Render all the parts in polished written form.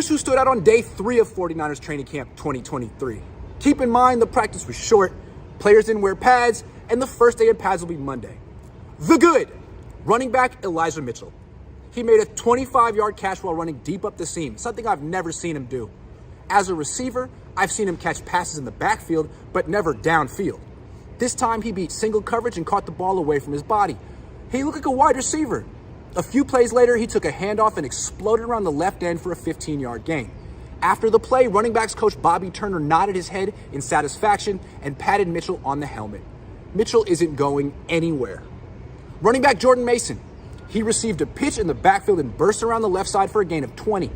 Here's who stood out on day 3 of 49ers training camp 2023. Keep in mind the practice was short, players didn't wear pads, and the first day of pads will be Monday. The good, running back Elijah Mitchell. He made a 25-yard catch while running deep up the seam, something I've never seen him do. As a receiver, I've seen him catch passes in the backfield, but never downfield. This time he beat single coverage and caught the ball away from his body. He looked like a wide receiver. A few plays later, he took a handoff and exploded around the left end for a 15-yard gain. After the play, running backs coach Bobby Turner nodded his head in satisfaction and patted Mitchell on the helmet. Mitchell isn't going anywhere. Running back Jordan Mason. He received a pitch in the backfield and burst around the left side for a gain of 20.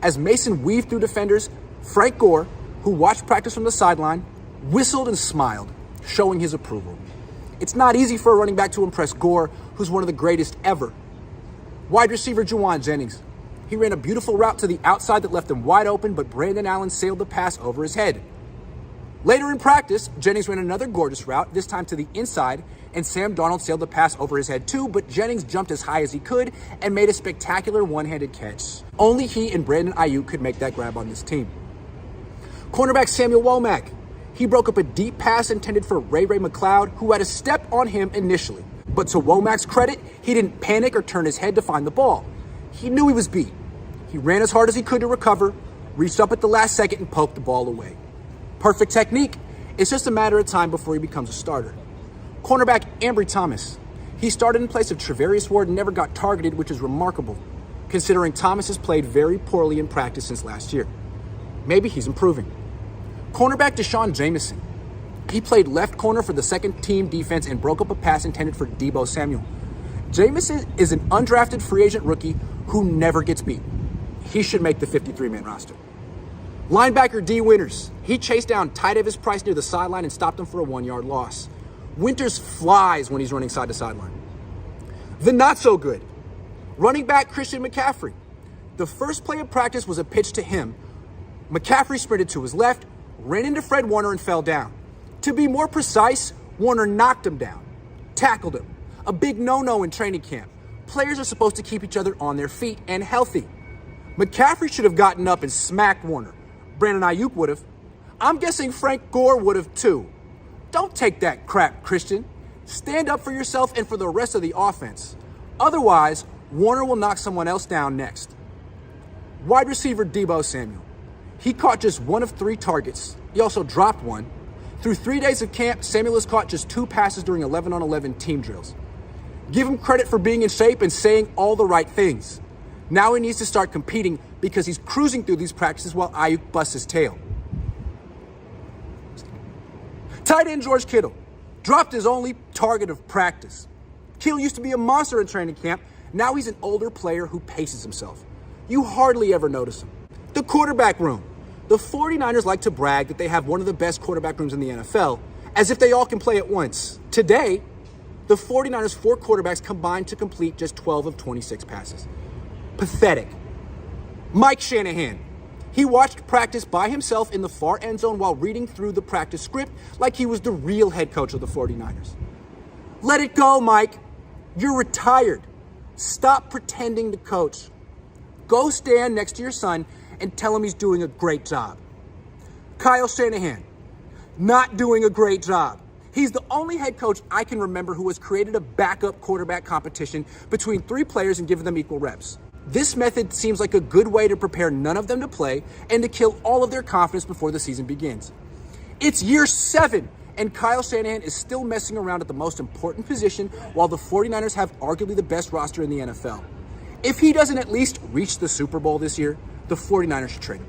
As Mason weaved through defenders, Frank Gore, who watched practice from the sideline, whistled and smiled, showing his approval. It's not easy for a running back to impress Gore, who's one of the greatest ever. Wide receiver Juwan Jennings. He ran a beautiful route to the outside that left him wide open, but Brandon Allen sailed the pass over his head. Later in practice, Jennings ran another gorgeous route, this time to the inside, and Sam Darnold sailed the pass over his head too, but Jennings jumped as high as he could and made a spectacular one-handed catch. Only he and Brandon Ayuk could make that grab on this team. Cornerback Samuel Womack. He broke up a deep pass intended for Ray McCloud, who had a step on him initially. But to Womack's credit, he didn't panic or turn his head to find the ball. He knew he was beat. He ran as hard as he could to recover, reached up at the last second and poked the ball away. Perfect technique. It's just a matter of time before he becomes a starter. Cornerback Ambry Thomas. He started in place of Trevarius Ward and never got targeted, which is remarkable, considering Thomas has played very poorly in practice since last year. Maybe he's improving. Cornerback Deshaun Jameson. He played left corner for the second team defense and broke up a pass intended for Deebo Samuel. Jameson is an undrafted free agent rookie who never gets beat. He should make the 53-man roster. Linebacker D. Winters. He chased down Ty Davis Price near the sideline and stopped him for a 1-yard loss. Winters flies when he's running side to sideline. The not so good. Running back Christian McCaffrey. The first play of practice was a pitch to him. McCaffrey sprinted to his left, ran into Fred Warner and fell down. To be more precise, Warner knocked him down, tackled him. A big no-no in training camp. Players are supposed to keep each other on their feet and healthy. McCaffrey should have gotten up and smacked Warner. Brandon Ayuk would have. I'm guessing Frank Gore would have too. Don't take that crap, Christian. Stand up for yourself and for the rest of the offense. Otherwise, Warner will knock someone else down next. Wide receiver Deebo Samuel. He caught just 1 of 3 targets. He also dropped 1. Through 3 days of camp, Samuel has caught just 2 passes during 11-on-11 team drills. Give him credit for being in shape and saying all the right things. Now he needs to start competing because he's cruising through these practices while Ayuk busts his tail. Tight end George Kittle dropped his only target of practice. Kittle used to be a monster in training camp. Now he's an older player who paces himself. You hardly ever notice him. The quarterback room. The 49ers like to brag that they have one of the best quarterback rooms in the NFL, as if they all can play at once. Today, the 49ers' 4 quarterbacks combined to complete just 12 of 26 passes. Pathetic. Mike Shanahan. He watched practice by himself in the far end zone while reading through the practice script like he was the real head coach of the 49ers. Let it go, Mike. You're retired. Stop pretending to coach. Go stand next to your son and tell him he's doing a great job. Kyle Shanahan, not doing a great job. He's the only head coach I can remember who has created a backup quarterback competition between 3 players and given them equal reps. This method seems like a good way to prepare none of them to play and to kill all of their confidence before the season begins. It's year 7, and Kyle Shanahan is still messing around at the most important position while the 49ers have arguably the best roster in the NFL. If he doesn't at least reach the Super Bowl this year, the 49ers should trade him.